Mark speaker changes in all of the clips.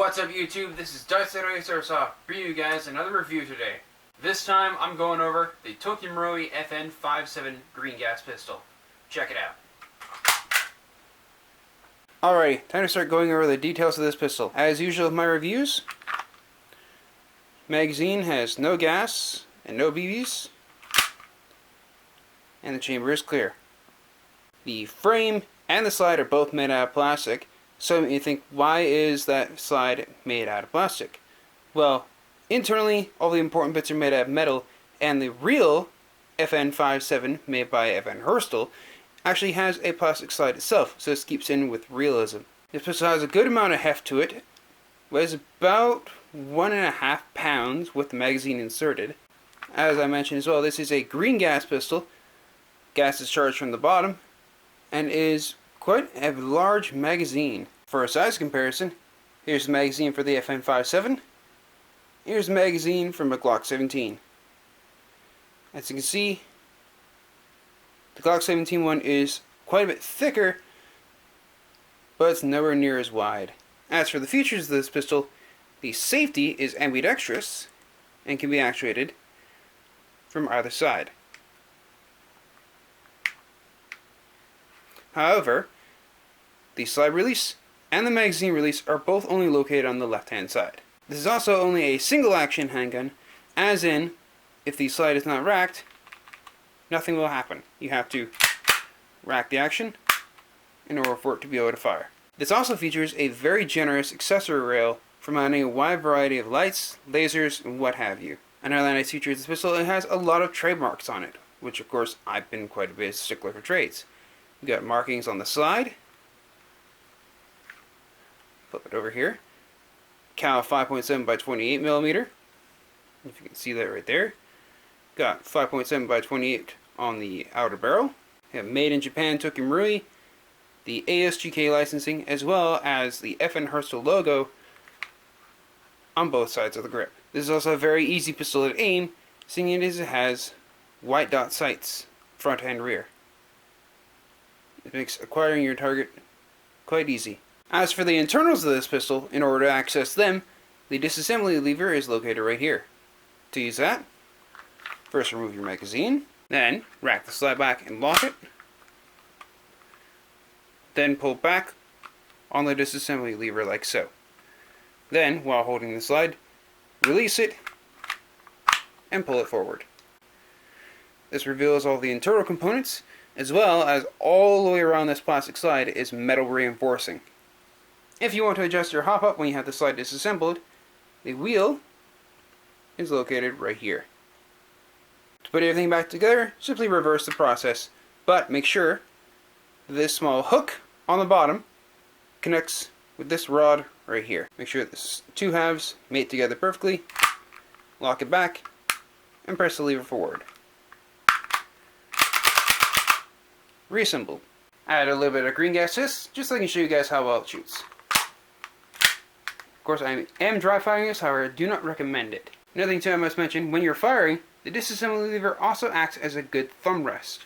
Speaker 1: What's up YouTube, this is Untitled Airsoft bringing you guys another review today. This time I'm going over the Marui FN57 green gas pistol. Check it out. Alrighty, time to start going over the details of this pistol. As usual with my reviews, magazine has no gas and no BBs, and the chamber is clear. The frame and the slide are both made out of plastic. So you think, why is that slide made out of plastic? Well, internally, all the important bits are made out of metal, and the real FN57, made by FN Herstal, actually has a plastic slide itself, so this keeps in with realism. This pistol has a good amount of heft to it, weighs about 1.5 pounds with the magazine inserted. As I mentioned as well, this is a green gas pistol. Gas is charged from the bottom, and is quite a large magazine. For a size comparison, here's the magazine for the FN57. Here's the magazine from a Glock 17. As you can see, the Glock 17 one is quite a bit thicker, but it's nowhere near as wide. As for the features of this pistol, the safety is ambidextrous and can be actuated from either side. However, the slide release and the magazine release are both only located on the left-hand side. This is also only a single action handgun, as in, if the slide is not racked, nothing will happen. You have to rack the action in order for it to be able to fire. This also features a very generous accessory rail for mounting a wide variety of lights, lasers, and what have you. Another nice feature of this pistol, it has a lot of trademarks on it, which of course I've been quite a bit of a stickler for trades. We've got markings on the slide. Flip it over here. Cal 5.7 by 28 millimeter. If you can see that right there. Got 5.7 by 28 on the outer barrel. We have Made in Japan Marui, the ASGK licensing, as well as the FN Herstal logo on both sides of the grip. This is also a very easy pistol to aim, seeing it has white dot sights, front and rear. It makes acquiring your target quite easy. As for the internals of this pistol, in order to access them, the disassembly lever is located right here. To use that, first remove your magazine, then rack the slide back and lock it, then pull back on the disassembly lever like so. Then, while holding the slide, release it and pull it forward. This reveals all the internal components, as well as all the way around this plastic slide is metal reinforcing. If you want to adjust your hop up when you have the slide disassembled, the wheel is located right here. To put everything back together, simply reverse the process, but make sure that this small hook on the bottom connects with this rod right here. Make sure the two halves mate together perfectly, lock it back, and press the lever forward. Reassembled. Add a little bit of green gas to this, just so I can show you guys how well it shoots. Of course, I am dry firing this, however, I do not recommend it. Another thing too I must mention, when you're firing, the disassembly lever also acts as a good thumb rest.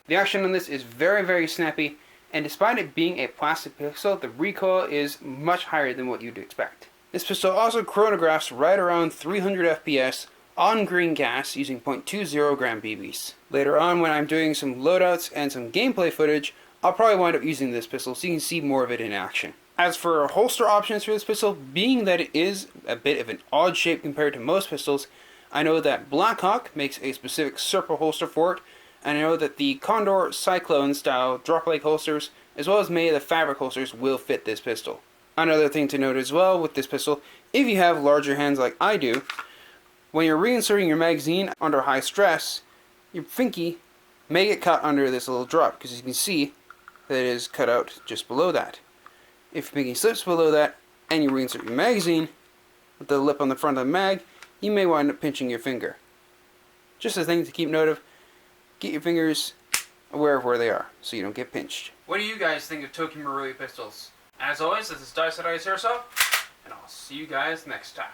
Speaker 1: The action on this is very snappy, and despite it being a plastic pistol, the recoil is much higher than what you'd expect. This pistol also chronographs right around 300 FPS on green gas using .20 gram BBs. Later on, when I'm doing some loadouts and some gameplay footage, I'll probably wind up using this pistol so you can see more of it in action. As for holster options for this pistol, being that it is a bit of an odd shape compared to most pistols, I know that Blackhawk makes a specific circle holster for it, and I know that the Condor Cyclone style drop leg holsters, as well as many of the fabric holsters, will fit this pistol. Another thing to note as well with this pistol, if you have larger hands like I do, when you're reinserting your magazine under high stress, your pinky may get caught under this little drop, because you can see that it is cut out just below that. If your pinky slips below that, and you reinsert your magazine with the lip on the front of the mag, you may wind up pinching your finger. Just a thing to keep note of, get your fingers aware of where they are, so you don't get pinched. What do you guys think of Marui pistols? As always, this is Untitled Airsoft, and I'll see you guys next time.